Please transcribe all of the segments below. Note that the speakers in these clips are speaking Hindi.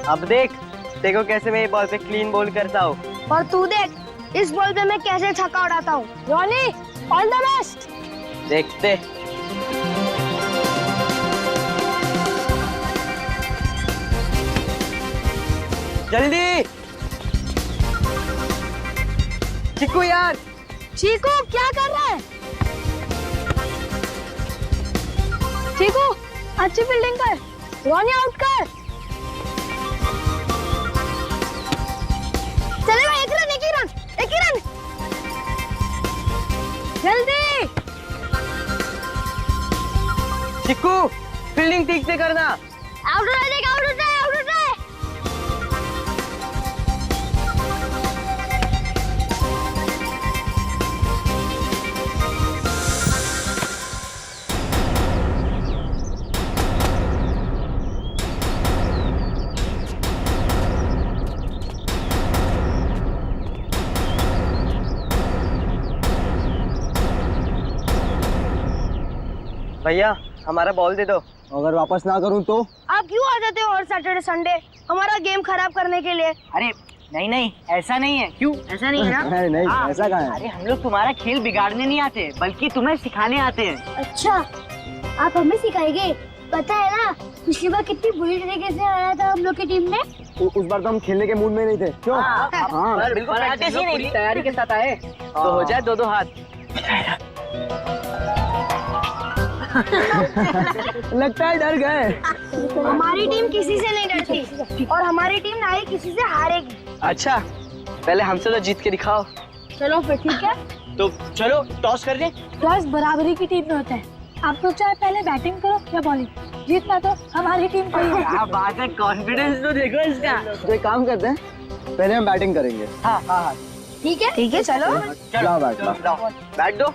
अब देख, देखो कैसे मैं ये बॉल पे क्लीन बॉल करता हूँ। और तू देख, इस बॉल पे मैं कैसे छक्का उड़ाता हूँ। Ronnie, all the best. देखते। जल्दी चिक्कू यार। चीकू क्या कर रहा है? चीकू अच्छी फील्डिंग कर, रॉनी आउट कर। चलेगा, एक रन, एक ही रन, एक ही रन। जल्दी चिक्कू फील्डिंग ठीक से करना। आउट हो जाएगा, आउट हो जाए, आउट हो जाए। भैया हमारा बॉल दे दो। अगर वापस ना करूं तो? आप क्यों आ जाते हो हर सैटरडे संडे हमारा गेम खराब करने के लिए? अरे नहीं नहीं, ऐसा नहीं है। क्यों ऐसा नहीं है ना? नहीं, हाँ, ऐसा कहाँ है? अरे हम लोग तुम्हारा खेल बिगाड़ने नहीं आते, बल्कि तुम्हें सिखाने आते हैं। अच्छा, आप हमें सिखाएंगे? पता है ना पिछली बार कितनी बुरी तरीके से आया था हम लोग की टीम ने। उस बार तो हम खेलने के मूड में नहीं थे। क्यों? हाँ। बिल्कुल प्रैक्टिस ही नहीं थी, तैयारी के साथ आए तो हो जाए दो दो हाथ। लगता है डर गए। हमारी टीम किसी से नहीं डरती और हमारी टीम ना ही किसी से हारेगी। अच्छा, पहले हमसे तो जीत के दिखाओ। चलो फिर ठीक है। तो चलो टॉस कर दे। टॉस बराबरी की टीम में होता है। आप तो चाहे पहले बैटिंग करो या बॉलिंग, जीतना तो हमारी टीम को ही है। क्या बात है, कॉन्फिडेंस तो देखो इसका। तो एक काम करते हैं, पहले हम बैटिंग करेंगे। हाँ हाँ हाँ, ठीक है चलो। लाओ बैट, लाओ। बैट दो।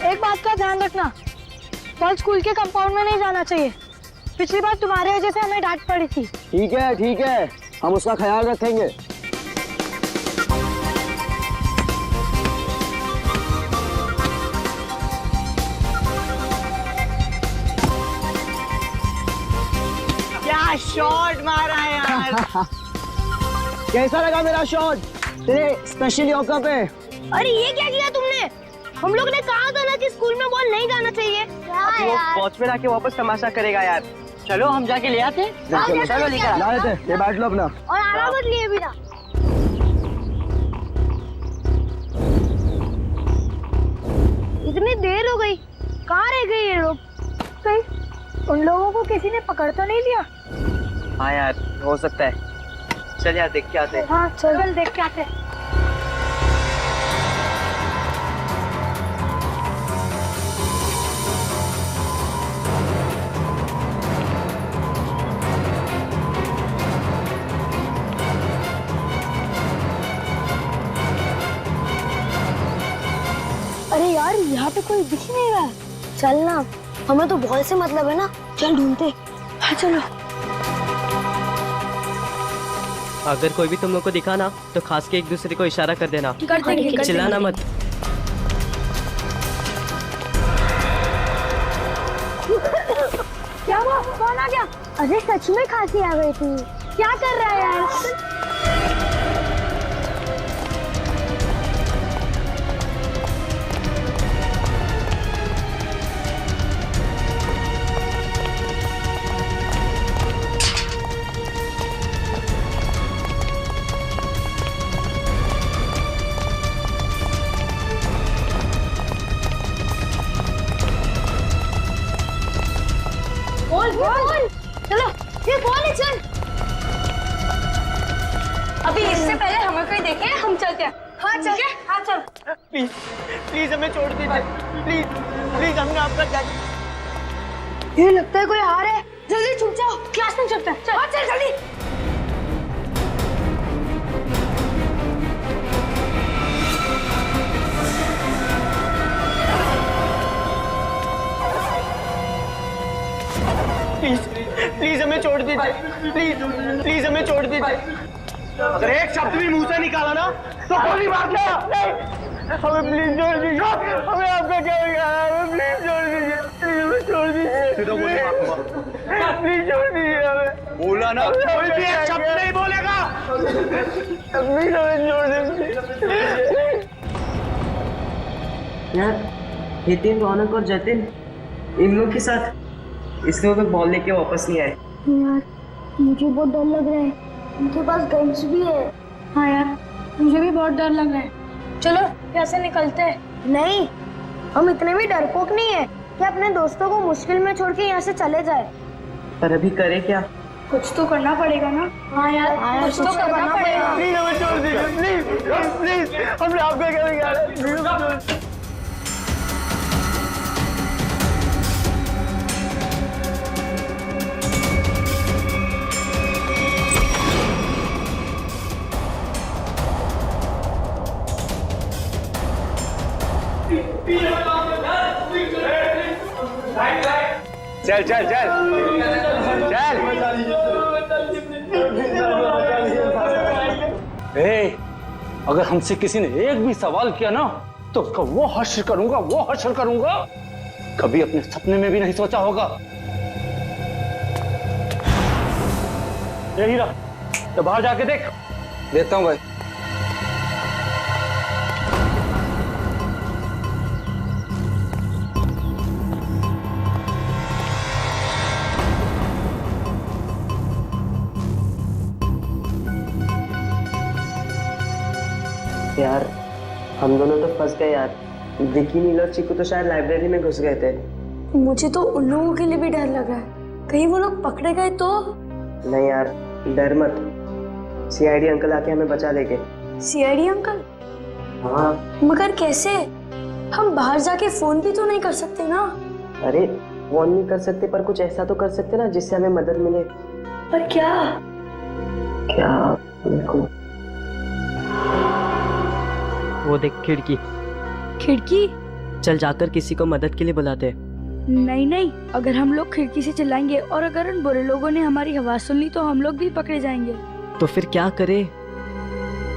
एक बात का ध्यान रखना, बॉल स्कूल के कंपाउंड में नहीं जाना चाहिए। पिछली बार तुम्हारे वजह से हमें डांट पड़ी थी। ठीक है, हम उसका ख्याल रखेंगे। क्या शॉट मारा है यार। कैसा लगा मेरा शॉट तेरे स्पेशल यॉर्कर पे? अरे ये क्या किया तुमने? हम लोग ने कहा था ना कि स्कूल में बॉल नहीं जाना चाहिए। अभी वो वॉच में आके वापस तमाशा करेगा यार। चलो हम जाके ले आते। चलो लेकर ला लेते, ये बैट लो अपना। और आना मत लिए बिना। इतनी देर हो गई, कहाँ रह गए ये लोग? कहीं उन लोगों को किसी ने पकड़ तो नहीं लिया? हाँ यार, हो सकता है। चल यार देख के आते हैं। हाँ चल देख के आते हैं। अरे यार यहाँ पे कोई दिख ही नहीं रहा। चल ना, हमें तो बॉल से मतलब है ना, चल ढूंढते। हाँ चलो। अगर कोई भी तुम लोग को दिखा ना तो खास के एक दूसरे को इशारा कर देना। चिल्लाना मत। क्या हुआ? कौन आ गया? अरे सच में खांसी आ गई थी। क्या कर रहा है यार? बॉल चलो, ये बॉल है, चल। अभी इससे पहले हमें कोई देखे हम चलते हैं। हाँ चल, हाँ चल। प्लीज प्लीज हमें छोड़ दीजिए। प्लीज प्लीज, हमने आपका क्या। ये लगता है कोई आ रहा है। जल्दी छुप जाओ, क्लास में चलते हैं। चल हाँ चल जल्दी। प्लीज प्लीज हमें छोड़ दीजिए। प्लीज प्लीज हमें छोड़ दीजिए। अगर एक शब्द भी मुंह से निकाला ना तो गोली मार दे। हमें प्लीज छोड़ दीजिए, हमें आपका क्या बिगाड़ा है, हमें प्लीज छोड़ दीजिए, प्लीज हमें छोड़ दीजिए, प्लीज छोड़ दीजिए हमें। बोला ना, कोई भी एक शब्द नहीं बोलेगा, प्लीज हमें छोड़ दीजिए। यार नितिन, रौनक और जतिन इन लोग के साथ इसलिए वो बॉल लेके वापस नहीं आए। यार मुझे बहुत डर लग रहा है, उनके पास गन्स भी है। हाँ यार मुझे भी बहुत डर लग रहा है। चलो यहाँ से निकलते हैं। नहीं, हम इतने भी डरपोक नहीं है कि अपने दोस्तों को मुश्किल में छोड़ के यहाँ से चले जाए। पर अभी करे क्या? कुछ तो करना पड़ेगा ना। हाँ यार कुछ तो करना पड़ेगा। प्लीज हमें छोड़ दीजिए, प्लीज प्लीज, हमने आपका क्या बिगाड़ा है, प्लीज। चल चल चल चल। अगर हमसे किसी ने एक भी सवाल किया ना तो उसका वो हश्र करूंगा, वो हश्र करूंगा कभी अपने सपने में भी नहीं सोचा होगा। ये हीरा, तो बाहर जाके देख। देता हूँ भाई। यार हम दोनों तो फंस गए यार। विकी, नील और चीकू तो शायद लाइब्रेरी में घुस गए थे। मुझे तो उन लोगों के लिए भी डर लग रहा है, कहीं वो लोग पकड़े गए तो। नहीं यार, डर मत, सीआईडी अंकल आके हमें बचा लेंगे। CID uncle? हाँ। मगर कैसे? हम बाहर जाके फोन भी तो नहीं कर सकते ना। अरे फोन नहीं कर सकते पर कुछ ऐसा तो कर सकते ना जिससे हमें मदद मिले। पर क्या? क्या? देखो वो देख, खिड़की। खिड़की? चल जाकर किसी को मदद के लिए बुलाते। नहीं नहीं, अगर हम लोग खिड़की से चिल्लाएंगे और अगर उन बुरे लोगों ने हमारी आवाज सुन ली तो हम लोग भी पकड़े जाएंगे। तो फिर क्या करे?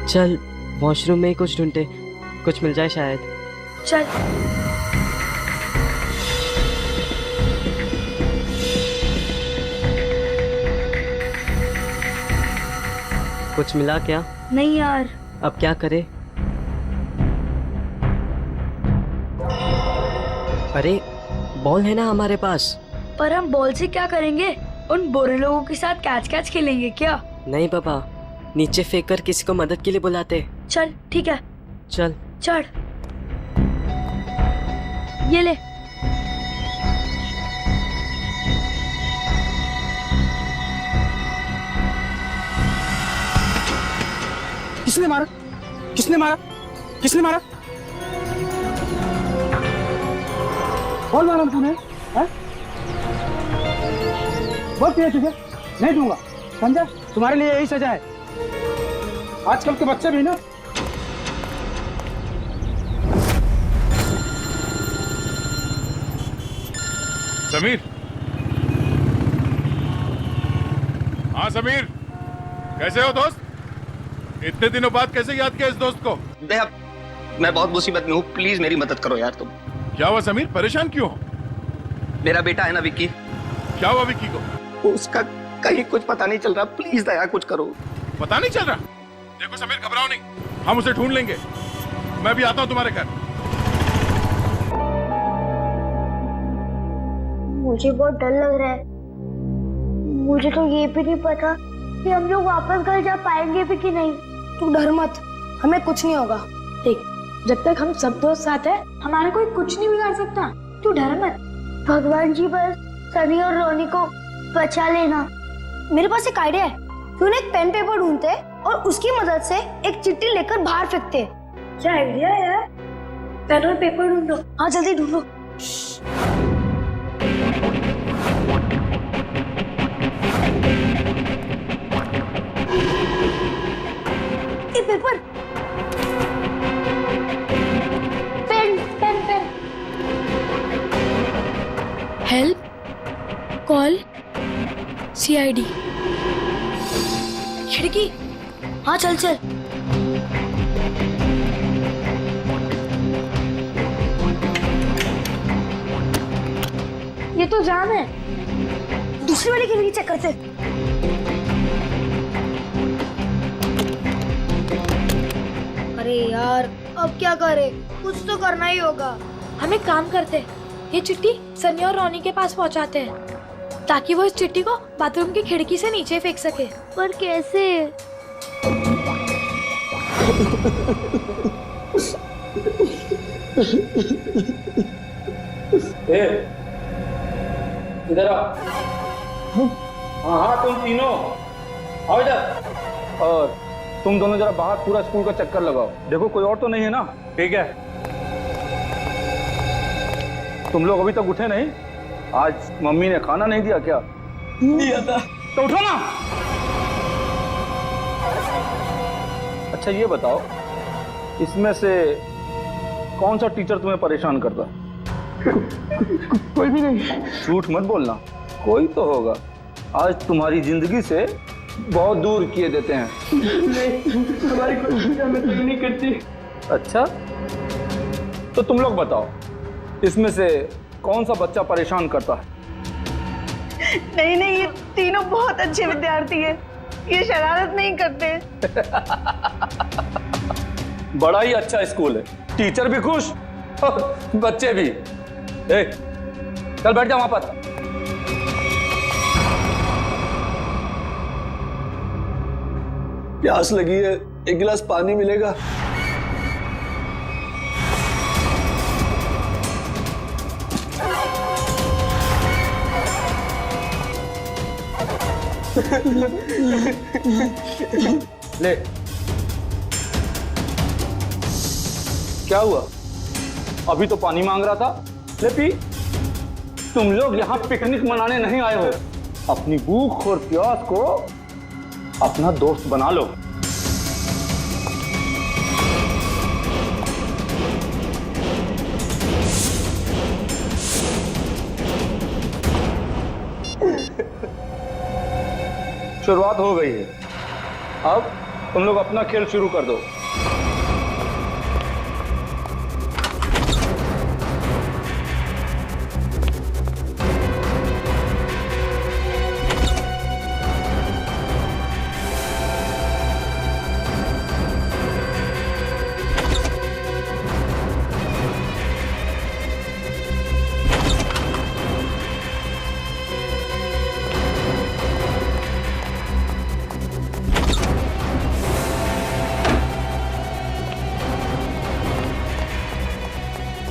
चल वॉशरूम में ही कुछ ढूंढते, कुछ मिल जाए शायद। चल। कुछ मिला क्या? नहीं यार। अब क्या करे? अरे बॉल है ना हमारे पास। पर हम बॉल से क्या करेंगे? उन बुरे लोगों के साथ कैच कैच खेलेंगे क्या? नहीं पापा, नीचे फेंक कर किसी को मदद के लिए बुलाते। चल ठीक है, चल चढ़। ये ले। किसने मारा? किसने मारा? किसने मारा? कौन मारा तूने? बहुत पिया तुझे, नहीं दूंगा, समझा? तुम्हारे लिए यही सजा है। आजकल के बच्चे भी ना। समीर। हाँ समीर, कैसे हो दोस्त? इतने दिनों बाद कैसे याद किया इस दोस्त को? मैं बहुत मुसीबत में हूँ, प्लीज मेरी मदद करो यार तुम। क्या हुआ समीर, परेशान क्यों हो? मेरा बेटा है ना विक्की। क्या हुआ विक्की को? उसका कहीं कुछ पता नहीं चल रहा, प्लीज दया कुछ करो। पता नहीं चल रहा? देखो समीर, घबराओ नहीं, हम उसे ढूंढ लेंगे। मैं भी आता हूँ तुम्हारे घर। मुझे बहुत डर लग रहा है। मुझे तो ये भी नहीं पता कि हम लोग वापस घर जा पाएंगे भी कि नहीं। तू डर मत, हमें कुछ नहीं होगा। देख, जब तक हम सब दोस्त साथ हैं, हमारा कोई कुछ नहीं बिगाड़ सकता। तू डर मत। भगवान जी बस सनी और रोनी को बचा लेना। मेरे पास एक आइडिया है। क्यों ना एक पेन पेपर ढूंढते और उसकी मदद से एक चिट्ठी लेकर बाहर फेंकते। क्या आइडिया है यार? पेन और पेपर ढूंढो। हाँ जल्दी ढूंढो। ये paper, pen pen pen. Help, call, CID. खिड़की, हाँ चल चल। ये तो जाम है, दूसरी वाली खिड़की चेक करते। अरे यार अब क्या करे, कुछ तो करना ही होगा। हम एक काम करते, ये चिट्ठी सनी और रोनी के पास पहुंचाते हैं ताकि वो इस चिट्ठी को बाथरूम की खिड़की से नीचे फेंक सके। पर कैसे? इधर आओ। हाँ हाँ तुम तीनों आओ इधर। और तुम दोनों जरा बाहर पूरा स्कूल का चक्कर लगाओ, देखो कोई और तो नहीं है ना। ठीक है, तुम लोग अभी तक उठे नहीं? आज मम्मी ने खाना नहीं दिया क्या? दिया था। तो उठो ना। अच्छा ये बताओ, इसमें से कौन सा टीचर तुम्हें परेशान करता? कोई भी नहीं। झूठ मत बोलना, कोई तो होगा। आज तुम्हारी जिंदगी से बहुत दूर किए देते हैं। नहीं, हमारी कोई हमें तो नहीं करती। अच्छा तो तुम लोग बताओ, इसमें से कौन सा बच्चा परेशान करता है? नहीं नहीं, ये तीनों बहुत अच्छे विद्यार्थी हैं, ये शरारत नहीं करते। बड़ा ही अच्छा स्कूल है, टीचर भी खुश और बच्चे भी। ए, चल बैठ जा वहां पर। प्यास लगी है, एक गिलास पानी मिलेगा? ले, क्या हुआ? अभी तो पानी मांग रहा था, ले पी। तुम लोग यहाँ पिकनिक मनाने नहीं आए हो, अपनी भूख और प्यास को अपना दोस्त बना लो। शुरुआत हो गई है, अब तुम लोग अपना खेल शुरू कर दो।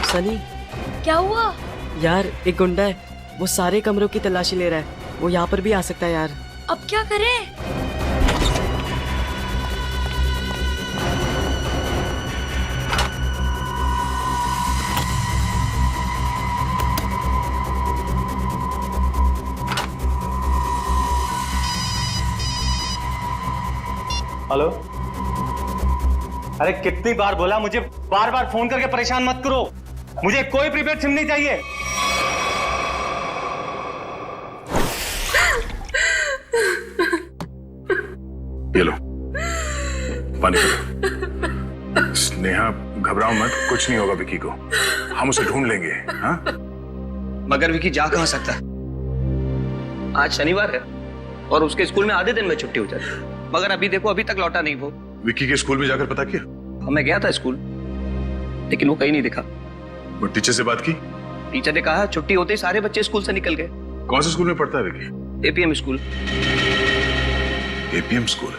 सनी, क्या हुआ? यार एक गुंडा है, वो सारे कमरों की तलाशी ले रहा है, वो यहाँ पर भी आ सकता है यार। अब क्या करें? हेलो, अरे कितनी बार बोला, मुझे बार बार फोन करके परेशान मत करो। मुझे कोई प्रीपेड सिम नहीं चाहिए। ये लो पानी पीलो। स्नेहा घबराओ मत, कुछ नहीं होगा विकी को, हम उसे ढूंढ लेंगे। हाँ? मगर विकी जा कहाँ सकता है? आज शनिवार है और उसके स्कूल में आधे दिन में छुट्टी हो जाती है, मगर अभी देखो अभी तक लौटा नहीं वो। विकी के स्कूल में जाकर पता किया? मैं गया था स्कूल, लेकिन वो कहीं नहीं दिखा। वो टीचर से बात की? टीचर ने कहा छुट्टी होते ही सारे बच्चे स्कूल से निकल गए। कौन से स्कूल में पढ़ता है Vicky? APM school. APM school?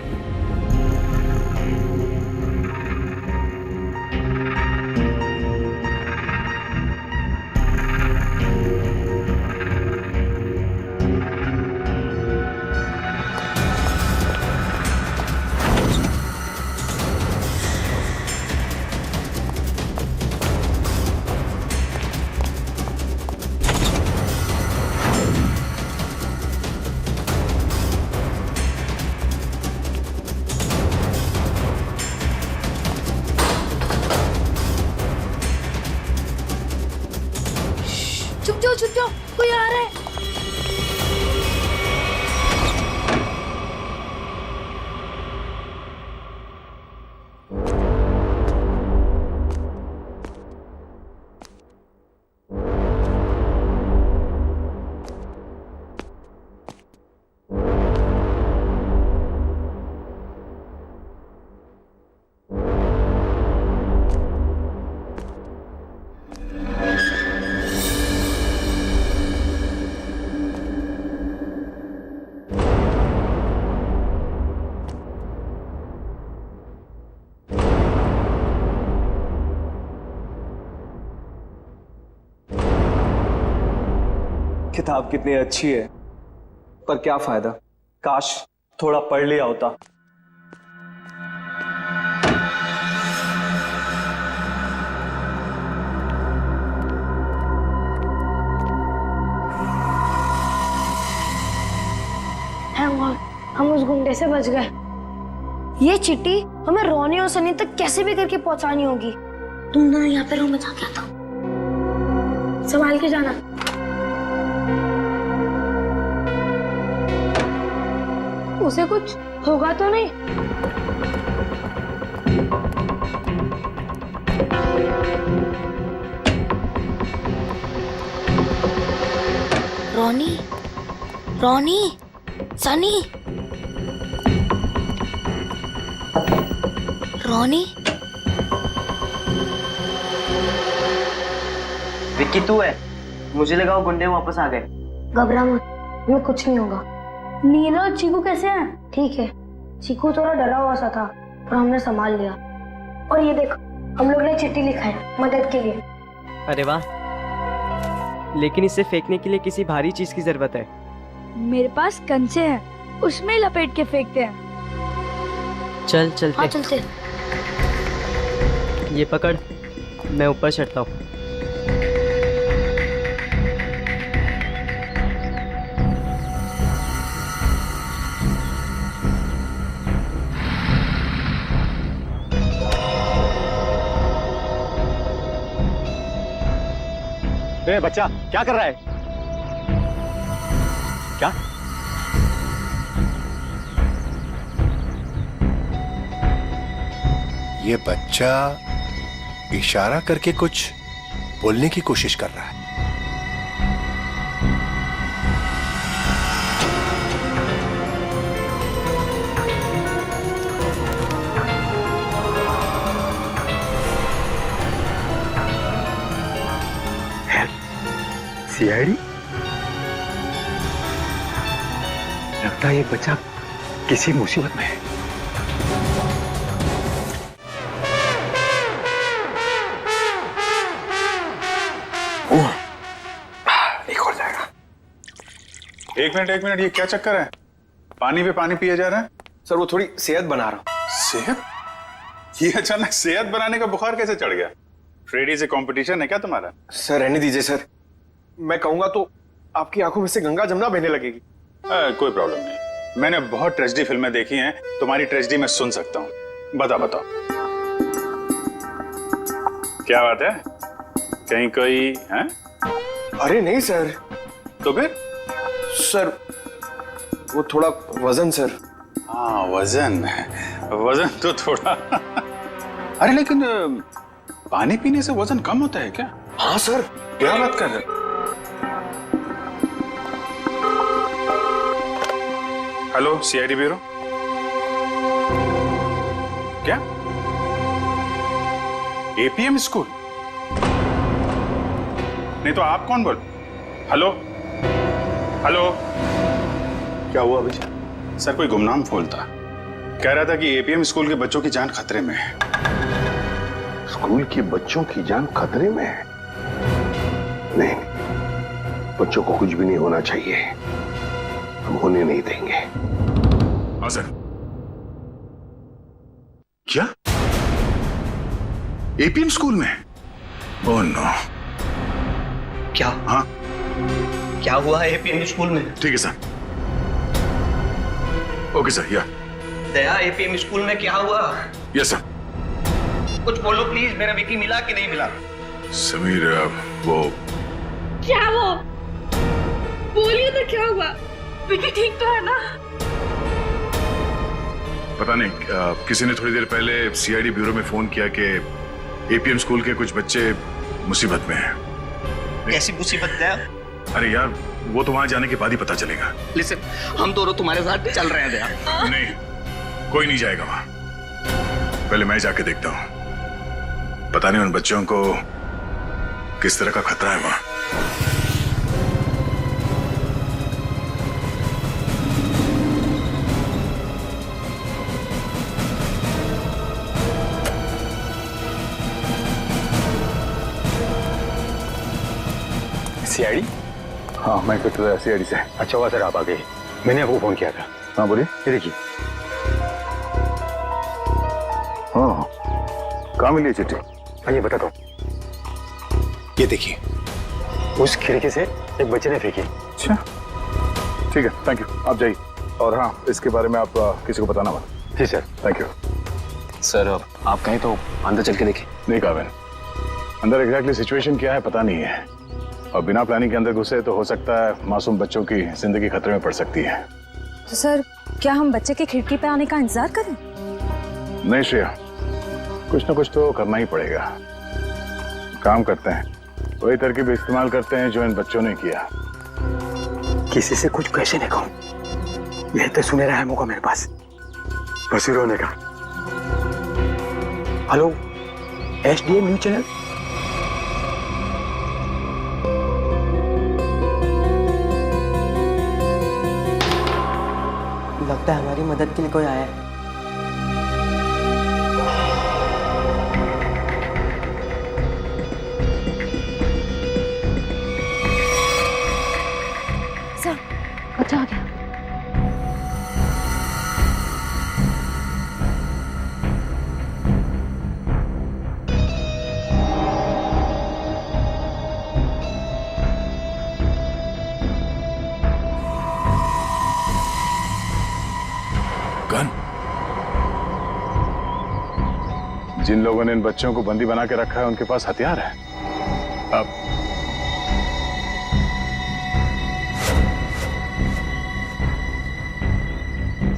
किताब कितनी अच्छी है, पर क्या फायदा, काश थोड़ा पढ़ लिया होता। थैंक गॉड, हम उस गुंडे से बच गए। ये चिट्ठी हमें रोनी और सनी तक कैसे भी करके पहुंचानी होगी। तुम दोनों यहाँ पे रूम में जाके आता, संभाल के जाना। उसे कुछ होगा तो नहीं? रोनी, रोनी, सनी, रोनी। विक्की तू है? मुझे लगा वो गुंडे वापस आ गए। घबरा मत, हमें कुछ नहीं होगा। नीला और चीकू कैसे हैं? ठीक है, चीकू थोड़ा डरा हुआ सा था पर हमने संभाल लिया। और ये देखो, हम लोग ने चिट्ठी लिखा है मदद के लिए। अरे वाह, लेकिन इसे फेंकने के लिए किसी भारी चीज की जरूरत है। मेरे पास कंचे हैं, उसमें लपेट के फेंकते हैं। चल चलते। हाँ चलते। ये पकड़, मैं ऊपर चढ़ता हूँ। ए बच्चा, क्या कर रहा है? क्या? ये बच्चा इशारा करके कुछ बोलने की कोशिश कर रहा है। सीआईडी? लगता है ये बच्चा किसी मुसीबत में है। एक और जाएगा। एक मिनट, ये क्या चक्कर है? पानी पे पानी पिए जा रहा है? सर वो थोड़ी सेहत बना रहा हूं। सेहत? ये अचानक सेहत बनाने का बुखार कैसे चढ़ गया? फ्रेडी से कंपटीशन है क्या तुम्हारा? सर रहने दीजिए सर, मैं कहूंगा तो आपकी आंखों में से गंगा जमुना बहने लगेगी। कोई प्रॉब्लम नहीं, मैंने बहुत ट्रेजेडी फिल्में देखी हैं, तुम्हारी ट्रेजेडी मैं सुन सकता हूँ। बताओ क्या बात है? कहीं कोई है? अरे नहीं सर। तो फिर? सर वो थोड़ा वजन सर। हाँ वजन तो थोड़ा अरे लेकिन पानी पीने से वजन कम होता है क्या? हाँ सर। क्या बात कर रहे? Hello CID bureau. क्या? APM school? नहीं तो आप कौन बोल? हेलो क्या हुआ भैया? सर कोई गुमनाम फोन था, कह रहा था कि एपीएम स्कूल के बच्चों की जान खतरे में है। स्कूल के बच्चों की जान खतरे में है? नहीं, बच्चों को कुछ भी नहीं होना चाहिए, हम होने नहीं देंगे। हाँ सर। क्या? एपीएम स्कूल में? Oh no. क्या? हाँ क्या हुआ है एपीएम स्कूल में? ठीक है सर। Okay sir. या दया, एपीएम स्कूल में क्या हुआ? Yes sir. कुछ बोलो प्लीज, मेरा विकी मिला कि नहीं मिला? समीर वो क्या वो? बोलिए तो क्या हुआ? विकी ठीक तो है ना? पता नहीं, किसी ने थोड़ी देर पहले सीआईडी ब्यूरो में फोन किया कि एपीएम स्कूल के कुछ बच्चे मुसीबत में हैं। कैसी मुसीबत है? अरे यार वो तो वहां जाने के बाद ही पता चलेगा। लिसन, हम दोनों तुम्हारे साथ चल रहे हैं दया। नहीं, कोई नहीं जाएगा वहां, पहले मैं जाके देखता हूं। पता नहीं उन बच्चों को किस तरह का खतरा है वहां। सीआईडी? हाँ हाँ मैं इंस्पेक्टर सीआईडी से। अच्छा हुआ सर आप आ गए, मैंने आपको फोन किया था। हाँ बोलिए। ये देखिए। हाँ कहाँ मिली चिट्ठी? आइए बताता हूँ। ये देखिए, उस खिड़की से एक बच्चे ने फेंकी। अच्छा ठीक है, थैंक यू, आप जाइए। और हाँ इसके बारे में आप किसी को बताना मत। जी सर। Thank you. सर आप कहें तो अंदर चल के देखें। नहीं काबिन, अंदर एग्जैक्टली सिचुएशन क्या है पता नहीं है, और बिना प्लानिंग के अंदर घुसे तो हो सकता है मासूम बच्चों की जिंदगी खतरे में पड़ सकती है। तो सर क्या हम बच्चे के खिड़की पे आने का इंतजार करें? नहीं श्रेया, कुछ ना कुछ तो करना ही पड़ेगा। काम करते हैं, वही तरकीब इस्तेमाल करते हैं जो इन बच्चों ने किया। किसी से कुछ कैसे नहीं कहूं, यह तो सुनहरा है मौका मेरे पास, बस रोने का। Hello SDM news channel. लगता है हमारी मदद के लिए कोई आया है। सर बचा गया। गन? जिन लोगों ने इन बच्चों को बंदी बना के रखा है उनके पास हथियार है। अब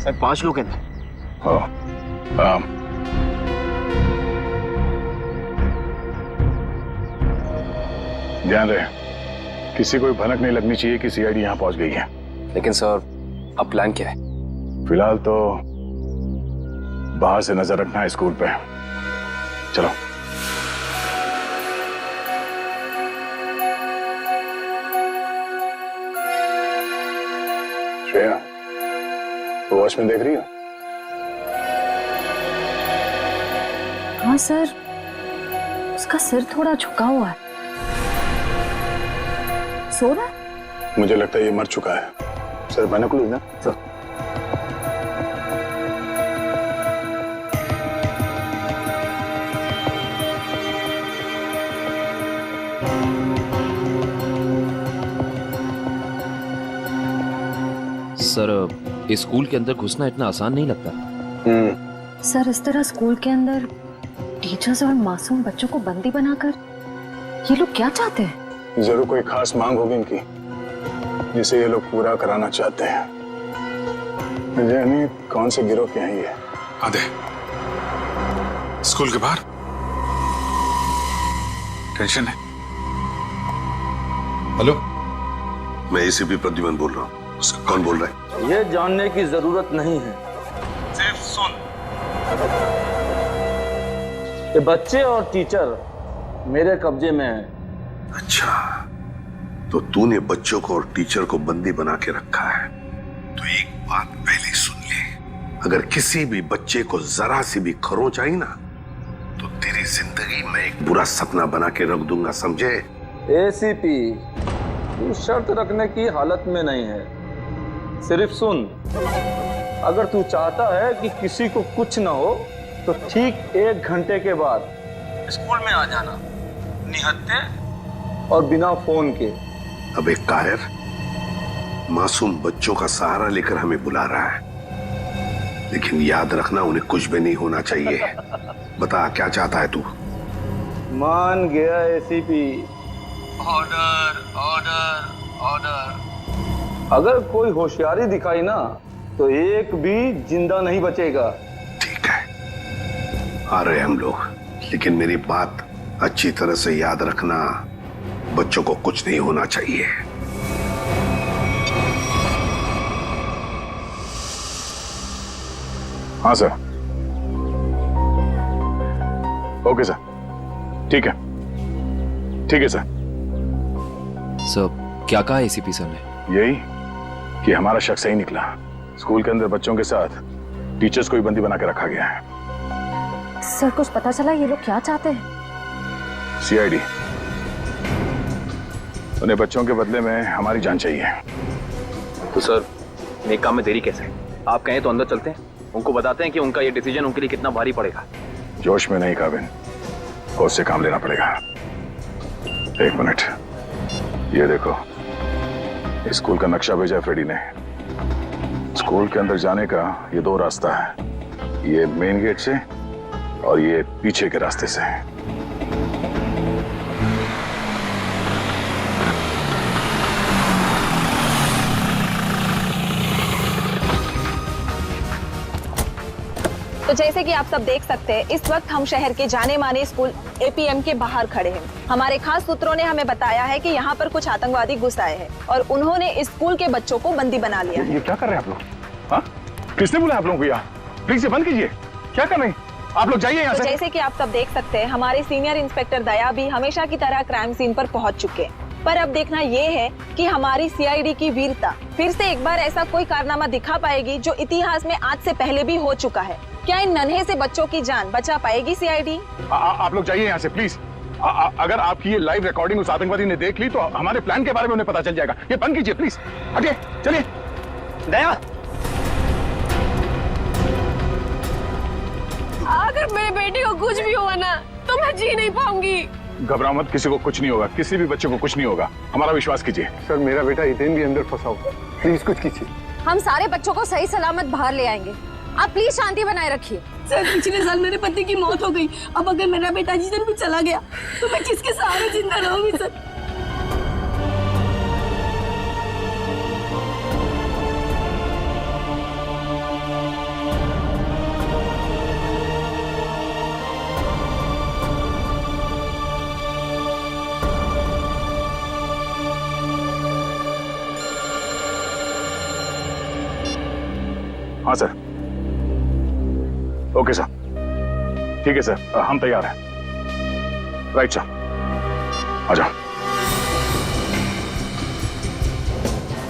सर 5 लोग हैं। ध्यान रहे, किसी को भी भनक नहीं लगनी चाहिए कि सीआईडी यहाँ पहुंच गई है। लेकिन सर अब प्लान क्या है? फिलहाल तो बाहर से नजर रखना है स्कूल पे। चलो। श्रेया, तो वॉचमैन देख रही हो? हाँ सर, उसका सिर थोड़ा झुका हुआ है। सो रहा है? मुझे लगता है ये मर चुका है। सर बाइनोकुलर ना सर। सर इस स्कूल के अंदर घुसना इतना आसान नहीं लगता। सर इस तरह स्कूल के अंदर टीचर्स और मासूम बच्चों को बंदी बनाकर ये लोग क्या चाहते हैं? जरूर कोई खास मांग होगी इनकी जिसे ये लोग पूरा कराना चाहते हैं। जाने कौन से गिरोह के हैं ये। आधे स्कूल के बाहर टेंशन है। हेलो, मैं एसीपी प्रद्युमन बोल रहा हूँ। कौन बोल रहा है? ये जानने की जरूरत नहीं है, सिर्फ सुन। ये बच्चे और टीचर मेरे कब्जे में है। अच्छा, तो तूने बच्चों को और टीचर को बंदी बना के रखा है। तो एक बात पहले सुन ले, अगर किसी भी बच्चे को जरा सी भी खरोंच आई ना तो तेरी जिंदगी में एक बुरा सपना बना के रख दूंगा, समझे? एसीपी तू शर्त रखने की हालत में नहीं है, सिर्फ सुन। अगर तू चाहता है कि किसी को कुछ ना हो तो ठीक 1 घंटे के बाद स्कूल में आ जाना, निहत्थे और बिना फोन के। अब एक कायर मासूम बच्चों का सहारा लेकर हमें बुला रहा है, लेकिन याद रखना उन्हें कुछ भी नहीं होना चाहिए। बता क्या चाहता है तू? मान गया एसीपी। Order order order. अगर कोई होशियारी दिखाई ना तो एक भी जिंदा नहीं बचेगा। ठीक है, आ रहे हम लोग, लेकिन मेरी बात अच्छी तरह से याद रखना, बच्चों को कुछ नहीं होना चाहिए। हाँ सर। ओके सर, ठीक है, ठीक है सर। सर क्या कहा एसीपी सर ने? यही कि हमारा शक सही निकला। स्कूल के अंदर बच्चों के साथ टीचर्स को भी बंदी बना के रखा गया है। सर कुछ पता चला ये लोग क्या चाहते हैं? सीआईडी उन्हें बच्चों के बदले में हमारी जान चाहिए। तो सर नेक काम में देरी कैसे? आप कहें तो अंदर चलते हैं, उनको बताते हैं कि उनका ये डिसीजन उनके लिए कितना भारी पड़ेगा। जोश में नहीं काबिन, होश से काम लेना पड़ेगा। एक मिनट, ये देखो, स्कूल का नक्शा भेजा है फ्रेडी ने। स्कूल के अंदर जाने का ये 2 रास्ता है, ये मेन गेट से और ये पीछे के रास्ते से। तो जैसे कि आप सब देख सकते हैं, इस वक्त हम शहर के जाने माने स्कूल एपीएम के बाहर खड़े हैं। हमारे खास सूत्रों ने हमें बताया है कि यहाँ पर कुछ आतंकवादी घुस आए हैं और उन्होंने इस स्कूल के बच्चों को बंदी बना लिया। ये क्या कर रहे हैं आप लोग? हाँ? किसने बोला आप लोगों को यहाँ? प्लीज बंद कीजिए। क्या कर रहे हैं आप लोग? जाइए यहाँ तो से। जैसे कि आप सब देख सकते हैं, हमारे सीनियर इंस्पेक्टर दया भी हमेशा की तरह क्राइम सीन पर पहुंच चुके हैं। पर अब देखना ये है कि हमारी सीआईडी की वीरता फिर से एक बार ऐसा कोई कारनामा दिखा पाएगी जो इतिहास में आज से पहले भी हो चुका है। क्या इन नन्हे से बच्चों की जान बचा पाएगी सीआईडी? आप लोग जाइए यहाँ से प्लीज। अगर आपकी ये लाइव रिकॉर्डिंग उस आतंकवादी ने देख ली तो हमारे प्लान के बारे में उन्हें पता चल जाएगा। ये बंद कीजिए प्लीज। हटिए, चलिए। दया, अगर मेरे बेटे को कुछ भी हुआ ना तो मैं जी नहीं पाऊंगी। घबराओ मत, किसी को कुछ नहीं होगा, किसी भी बच्चे को कुछ नहीं होगा, हमारा विश्वास कीजिए। सर मेरा बेटा इतने भी अंदर फंसा हुआ, प्लीज कुछ कीजिए। हम सारे बच्चों को सही सलामत बाहर ले आएंगे, आप प्लीज शांति बनाए रखिए। सर पिछले साल मेरे पति की मौत हो गई, अब अगर मेरा बेटा जिस दिन भी चला गया तो मैं किसके सहारे जिंदा रहूंगी सर? हाँ सर। ओके सर, ठीक है सर, हम तैयार हैं। राइट सर, आ जाओ।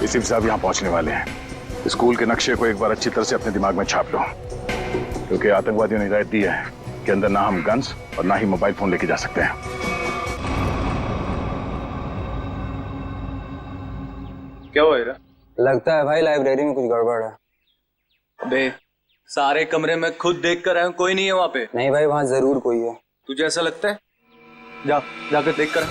इसी साहब यहाँ पहुंचने वाले हैं। स्कूल के नक्शे को एक बार अच्छी तरह से अपने दिमाग में छाप लो, क्योंकि आतंकवादियों ने हिदायत दी है कि अंदर ना हम गन्स और ना ही मोबाइल फोन लेके जा सकते हैं। क्या हुआ हीरा? लगता है भाई लाइब्रेरी में कुछ गड़बड़ है। अबे सारे कमरे में खुद देख कर आया हूं, कोई नहीं है वहां पे। नहीं भाई, वहाँ जरूर कोई है। तुझे ऐसा लगता है? जाकर देख कर।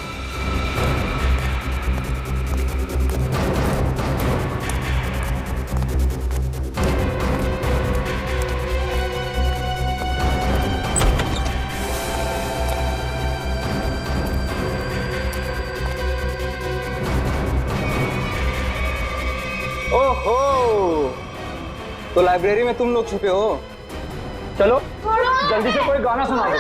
ओहो, तो लाइब्रेरी में तुम लोग छुपे हो? चलो जल्दी से कोई गाना सुना दो।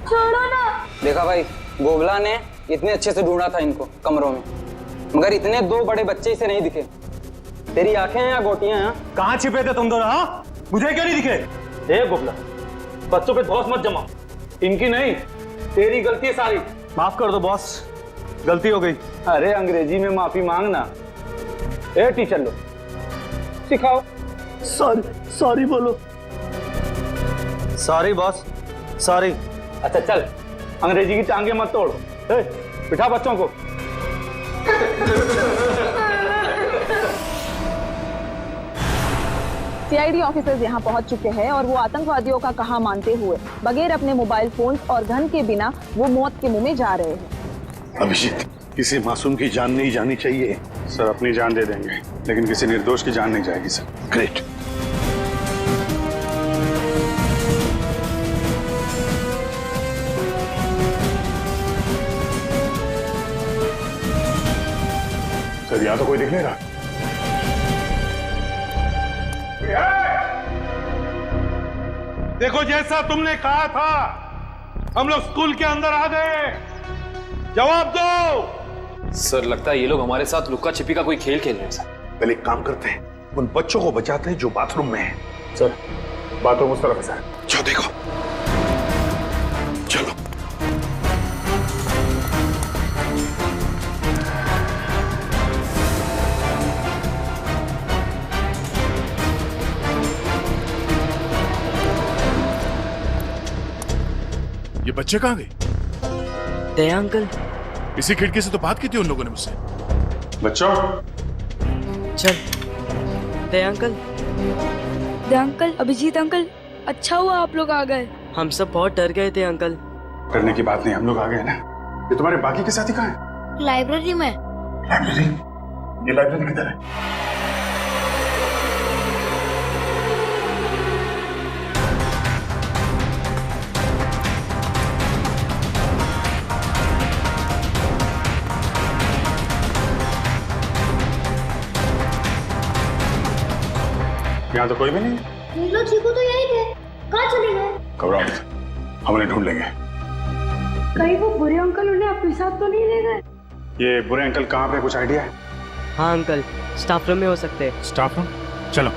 छोड़ो ना। देखा भाई, गोगला ने इतने अच्छे से ढूंढा था इनको कमरों में, मगर इतने 2 बड़े बच्चे इसे नहीं दिखे। तेरी आंखें हैं या गोटियां हैं? कहाँ छिपे थे तुम दोनों? हाँ, मुझे क्यों नहीं दिखे? ए गोगला, बच्चों पे धौंस मत जमा, इनकी नहीं तेरी गलती है सारी। माफ कर दो बॉस, गलती हो गई। अरे अंग्रेजी में माफी मांगना। ए टीचर लोग सिखाओ। सॉरी बोलो। Sorry boss, sorry. अच्छा चल, अंग्रेजी की टांगे मत तोड़। बिठा बच्चों को। सीआईडी ऑफिसर्स यहाँ पहुँच चुके हैं और वो आतंकवादियों का कहा मानते हुए बगैर अपने मोबाइल फोन और गन के बिना वो मौत के मुंह में जा रहे हैं। अभिजीत, किसी मासूम की जान नहीं जानी चाहिए। सर अपनी जान दे देंगे, लेकिन किसी निर्दोष की जान नहीं जाएगी सर। ग्रेट। सर यहाँ तो कोई दिख नहीं रहा। देखो जैसा तुमने कहा था, हम लोग स्कूल के अंदर आ गए। जवाब दो। सर लगता है ये लोग हमारे साथ लुक्का छिपी का कोई खेल खेल रहे हैं सर। पहले एक काम करते हैं, उन बच्चों को बचाते हैं जो बाथरूम में हैं। सर बाथरूम उस तरफ है सर। जाओ देखो। चलो। ये बच्चे कहाँ गए? दया अंकल। इसी खिड़की से तो बात की थी उन लोगों ने मुझसे। बच्चों चल दया अंकल। दया अंकल, अभिजीत अंकल, अच्छा हुआ आप लोग आ गए। हम सब बहुत डर गए थे अंकल। डरने की बात नहीं, हम लोग आ गए ना। ये तुम्हारे बाकी के साथी कहाँ हैं? लाइब्रेरी में। लाइब्रेरी? ये लाइब्रेरी किधर है? यहाँ तो कोई भी नहीं। नीलो चीकू तो यही थे, कहाँ चले गए? घबराओ मत, हम उन्हें ढूंढ लेंगे। कहीं वो बुरे अंकल उन्हें अपने साथ तो नहीं ले गए? ये बुरे अंकल कहाँ पे, कुछ आइडिया है? हाँ अंकल, स्टाफ रूम में हो सकते हैं। Staff room? चलो।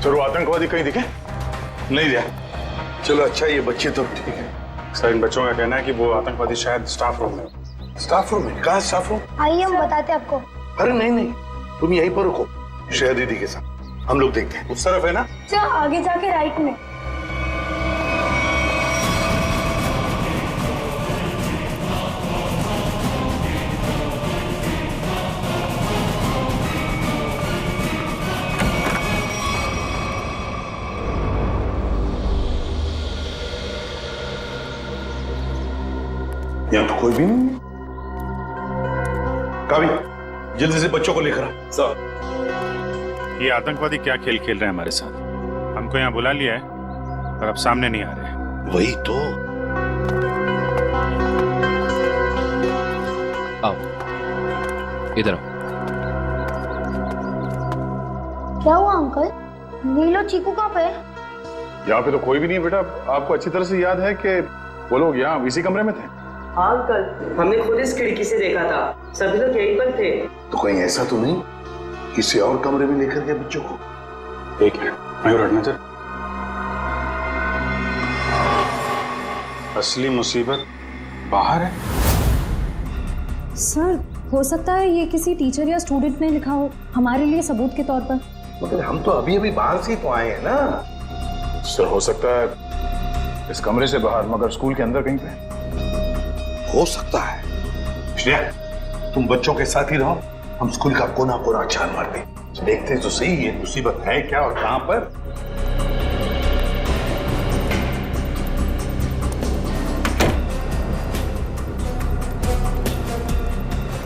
सर वो आतंकवादी कहीं दिखे? नहीं दिया। चलो अच्छा, ये बच्चे तो ठीक है। सर इन बच्चों का कहना है कि वो आतंकवादी शायद स्टाफ रूम में। स्टाफ रूम में? कहाँ स्टाफ रूम? आइए हम बताते आपको। अरे नहीं नहीं, तुम यहीं पर रुको श्रेया दीदी के साथ, हम लोग देखते हैं। उस तरफ है ना? अच्छा, आगे जाके राइट में। यहाँ तो कोई भी नहीं। कावी, जल्दी से बच्चों को लेकर आ। सर ये आतंकवादी क्या खेल खेल रहे हैं हमारे साथ? हमको यहाँ बुला लिया है पर अब सामने नहीं आ रहे। वही तो। आओ इधर आओ। क्या हुआ अंकल? नीलो चीकू कहाँ पे? यहाँ पे तो कोई भी नहीं है बेटा। आपको अच्छी तरह से याद है कि वो लोग यहाँ इसी कमरे में थे? हाँ अंकल, हमने खुद इस खिड़की से देखा था, सभी लोग यहीं पर थे। तो कहीं ऐसा तो नहीं किसी और कमरे में लेकर गए बच्चों को? एक मिनट, मयूर हटना चल। असली मुसीबत बाहर है। सर हो सकता है ये किसी टीचर या स्टूडेंट ने लिखा हो, हमारे लिए सबूत के तौर पर। मगर हम तो अभी अभी बाहर से तो आए हैं ना। सर हो सकता है इस कमरे से बाहर, मगर स्कूल के अंदर कहीं पे। हो सकता है। श्रेया, तुम बच्चों के साथ ही रहो, हम स्कूल का कोना कोना छान मारते हैं, देखते तो सही ये मुसीबत है क्या और कहां पर।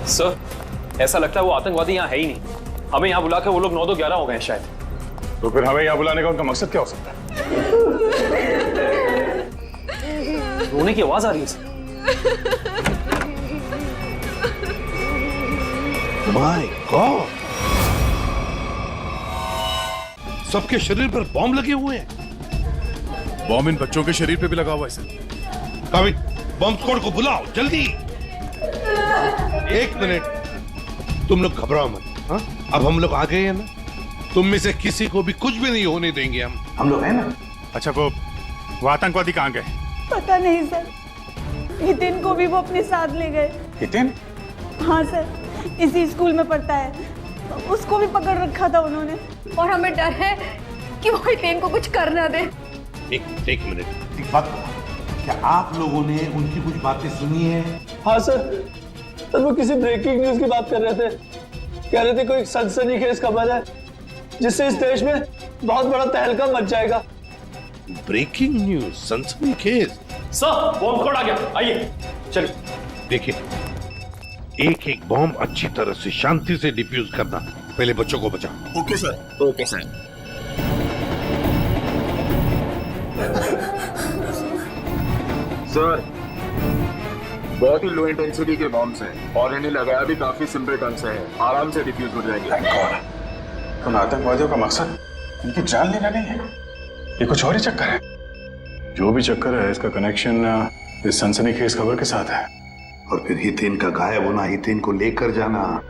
सर ऐसा लगता है वो आतंकवादी यहाँ है ही नहीं। हमें यहाँ बुला के वो लोग 9-11 हो गए शायद। तो फिर हमें यहाँ बुलाने का उनका मकसद क्या हो सकता है? रोने की आवाज आ रही है सर। माय गॉड, सबके शरीर पर बॉम्ब लगे हुए हैं। बॉम्ब इन बच्चों के शरीर पे भी लगा हुआ है सर। काविन, बॉम्ब स्क्वाड को बुलाओ जल्दी। एक मिनट, तुम लोग घबराओ मत। हाँ, अब हम लोग आ गए हैं ना, तुम में से किसी को भी कुछ भी नहीं होने देंगे हम लोग हैं ना। अच्छा वो आतंकवादी कहाँ गए? पता नहीं सर, हितेन को भी वो अपने साथ ले गए। हितेन? हाँ सर, इसी स्कूल में पढ़ता है, उसको भी पकड़ रखा था उन्होंने। और हमें डर है कि वो हितेन को कुछ कर ना दे। एक मिनट, एक बात बताओ, क्या आप लोगों ने उनकी कुछ बातें सुनी है? हाँ सर वो किसी ब्रेकिंग न्यूज की बात कर रहे थे। कह रहे थे कोई सनसनीखेज खबर है जिससे इस देश में बहुत बड़ा तहलका मच जाएगा। ब्रेकिंग न्यूज, सनसनीखेज? सर बॉम्ब स्क्वाड आ गया, आइए चलिए। देखिए, एक एक बॉम्ब अच्छी तरह से शांति से डिफ्यूज करना। पहले बच्चों को बचाओ। Okay sir. Okay sir. Sir बहुत ही लो इंटेंसिटी के बॉम्ब्स हैं और इन्हें लगाया भी काफी सिंपल ढंग से है, आराम से डिफ्यूज हो जाएंगे। उन आतंकवादियों का मकसद इनकी जान लेना नहीं है, ये कुछ और ही चक्कर है। जो भी चक्कर है इसका कनेक्शन इस सनसनीखेज खबर के साथ है। और फिर हितेन का गायब होना, हितेन को लेकर जाना,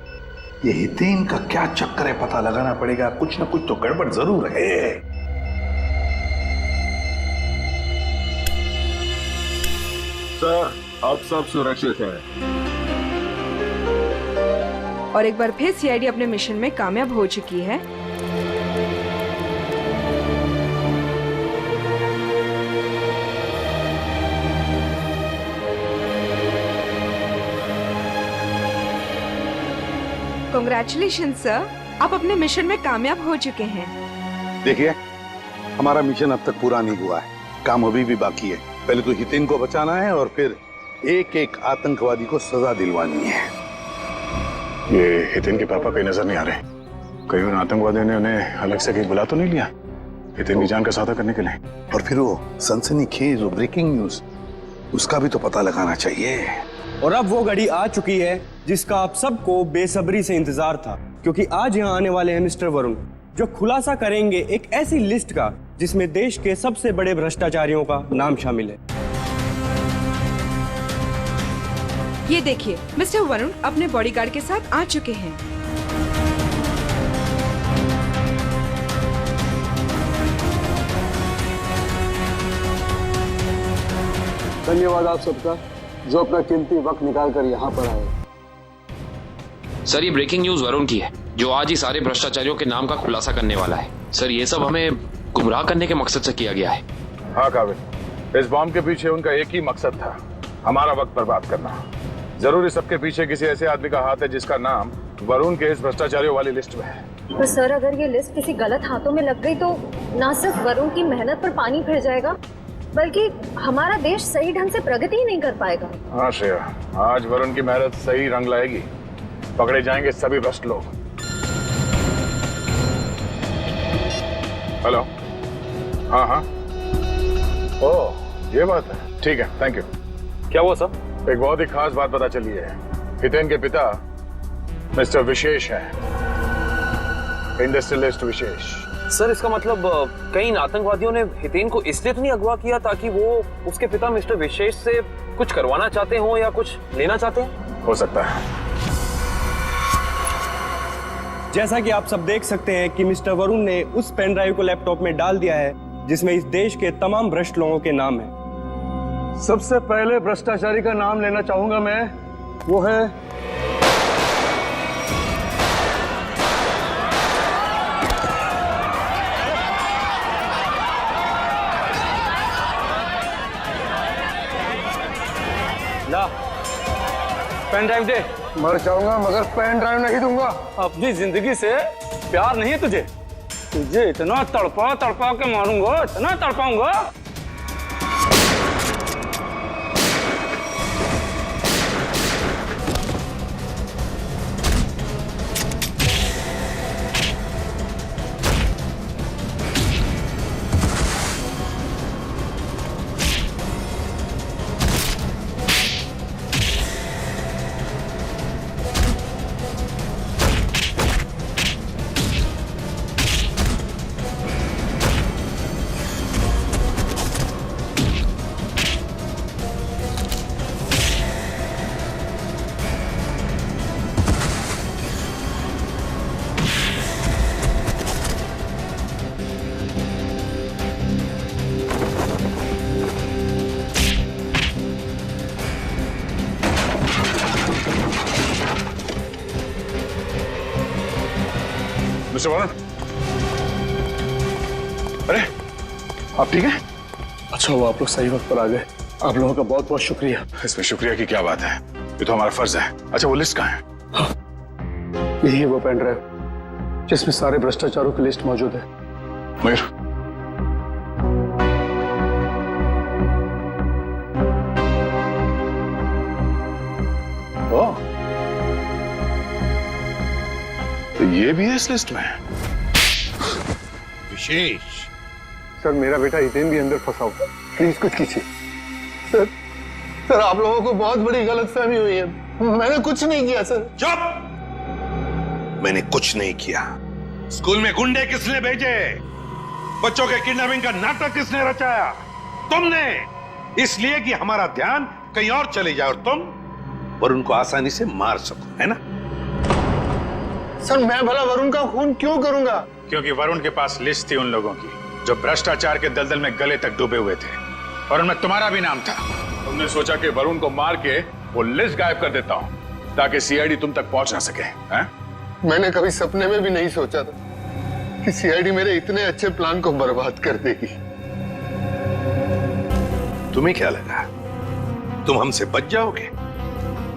ये हितेन का क्या चक्कर है पता लगाना पड़ेगा। कुछ ना कुछ तो गड़बड़ जरूर है। सर अब सब सुरक्षित है। और एक बार फिर सीआईडी अपने मिशन में कामयाब हो चुकी है। कांग्रेचुलेशन सर, आप अपने मिशन में कामयाब हो चुके हैं। देखिए, हमारा मिशन अब तक पूरा नहीं हुआ है, काम अभी भी बाकी है। पहले तो हितेन को बचाना है और फिर एक एक आतंकवादी को सजा दिलवानी है। ये हितेन के पापा कहीं नजर नहीं आ रहे। कहीं उन आतंकवादियों ने उन्हें अलग से कहीं बुला तो नहीं लिया हितेन की जान का सौदा करने के लिए? और फिर वो सनसनीखेज वो ब्रेकिंग न्यूज, उसका भी तो पता लगाना चाहिए। और अब वो घड़ी आ चुकी है जिसका आप सबको बेसब्री से इंतजार था, क्योंकि आज यहाँ आने वाले हैं मिस्टर वरुण, जो खुलासा करेंगे एक ऐसी लिस्ट का जिसमें देश के सबसे बड़े भ्रष्टाचारियों का नाम शामिल है। ये देखिए, मिस्टर वरुण अपने बॉडीगार्ड के साथ आ चुके हैं। धन्यवाद आप सबका जो अपना कीमती वक्त निकाल कर यहाँ पर आए। सर, ये ब्रेकिंग न्यूज वरुण की है, जो आज ही सारे भ्रष्टाचारियों के नाम का खुलासा करने वाला है। सर, ये सब हमें गुमराह करने के मकसद से किया गया है। हाँ काबिल, इस बॉम्ब के पीछे उनका एक ही मकसद था, हमारा वक्त बर्बाद करना। जरूर इस सबके पीछे किसी ऐसे आदमी का हाथ है जिसका नाम वरुण के इस भ्रष्टाचारियों वाली लिस्ट में है। तो सर, अगर ये लिस्ट किसी गलत हाथों में लग गई तो ना सिर्फ वरुण की मेहनत पर पानी फिर जाएगा, बल्कि हमारा देश सही ढंग से प्रगति ही नहीं कर पाएगा। हाँ श्रेया, आज वरुण की मेहनत सही रंग लाएगी, पकड़े जाएंगे सभी भ्रष्ट लोग। हेलो, हाँ, ओह ये बात है, ठीक है, थैंक यू। क्या हुआ सर? एक बहुत ही खास बात पता चली है। हितेन के पिता मिस्टर विशेष हैं, इंडस्ट्रियलिस्ट विशेष। सर, इसका मतलब कई आतंकवादियों ने हितेन को इसलिए तो नहीं अगवा किया ताकि वो उसके पिता मिस्टर विशेष से कुछ करवाना चाहते हो या कुछ लेना चाहते हैं? हो सकता है। जैसा कि आप सब देख सकते हैं कि मिस्टर वरुण ने उस पेन ड्राइव को लैपटॉप में डाल दिया है जिसमें इस देश के तमाम भ्रष्ट लोगों के नाम हैं। सबसे पहले भ्रष्टाचारी का नाम लेना चाहूंगा मैं, वो है ला, पेन ड्राइव दे। मर जाऊंगा मगर पेन ड्राइव नहीं दूंगा। अपनी जिंदगी से प्यार नहीं है तुझे? तुझे इतना तड़पा तड़पा के मारूंगा, इतना तड़पाऊंगा। मिस्टर वरुण, अरे आप ठीक है? अच्छा हुआ आप लोग सही वक्त पर आ गए, आप लोगों का बहुत बहुत शुक्रिया। इसमें शुक्रिया की क्या बात है, ये तो हमारा फर्ज है। अच्छा वो लिस्ट कहाँ है? हाँ, यही है वो पेन ड्राइव जिसमें सारे भ्रष्टाचारों की लिस्ट मौजूद है। मयूर, तो ये भी है इस लिस्ट में? विशेष सर, मेरा बेटा हितेन भी अंदर फंसा हुआ, प्लीज कुछ कीजिए। सर आप लोगों को बहुत बड़ी गलतफहमी हुई है, मैंने कुछ नहीं किया सर। चुप! मैंने कुछ नहीं किया। स्कूल में गुंडे किसने भेजे? बच्चों के किडनैपिंग का नाटक किसने रचाया? तुमने। इसलिए कि हमारा ध्यान कहीं और चले जाए और तुम वरुण को आसानी से मार सको, है ना? सर मैं भला वरुण का खून क्यों करूंगा? क्योंकि वरुण के पास लिस्ट थी उन लोगों की जो भ्रष्टाचार के दलदल में गले तक डूबे हुए थे, और उनमें तुम्हारा भी नाम था। तुमने सोचा कि वरुण को मार के वो लिस्ट गायब कर देता हूं, ताकि सीआईडी तुम तक पहुंच ना सके। हैं? मैंने कभी सपने में भी नहीं सोचा था कि सीआईडी मेरे इतने अच्छे प्लान को बर्बाद कर देगी। तुम्हें क्या लगा तुम हमसे बच जाओगे?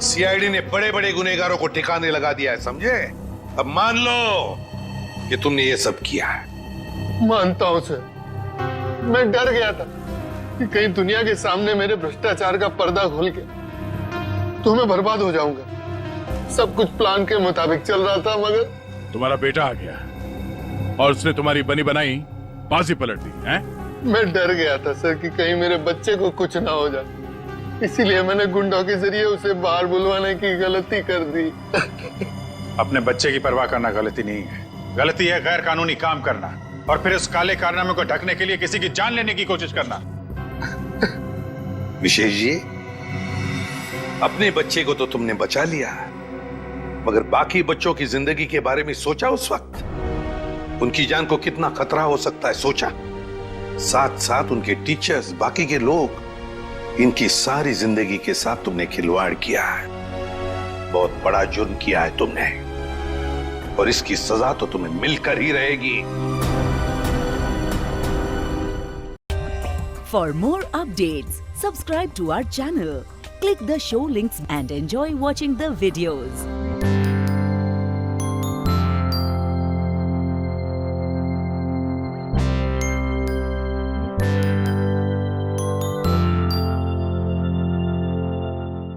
सीआईडी ने बड़े बड़े गुनहगारों को ठिकाने लगा दिया है, समझे? अब मान लो कि तुमने ये सब किया है। मानता हूं सर, मैं डर गया था कि कहीं दुनिया के सामने मेरे भ्रष्टाचार का पर्दा खुल गया तो मैं बर्बाद हो जाऊंगा। सब कुछ प्लान के मुताबिक चल रहा था, मगर तुम्हारा बेटा आ गया और उसने तुम्हारी बनी बनाई बाजी पलट दी है? मैं डर गया था सर कि कहीं मेरे बच्चे को कुछ ना हो जाए, इसीलिए मैंने गुंडों के जरिए उसे बाहर बुलवाने की गलती कर दी। अपने बच्चे की परवाह करना गलती नहीं है, गलती है गैर कानूनी काम करना और फिर उस काले कारनामे को ढकने के लिए किसी की जान लेने की कोशिश करना। विशेष जी, अपने बच्चे को तो तुमने बचा लिया, मगर बाकी बच्चों की जिंदगी के बारे में सोचा? उस वक्त उनकी जान को कितना खतरा हो सकता है सोचा? साथ साथ उनके टीचर्स, बाकी के लोग, इनकी सारी जिंदगी के साथ तुमने खिलवाड़ किया है। बहुत बड़ा जुर्म किया है तुमने और इसकी सजा तो तुम्हें मिलकर ही रहेगी। For more updates, subscribe to our channel, click the show links and enjoy watching the videos.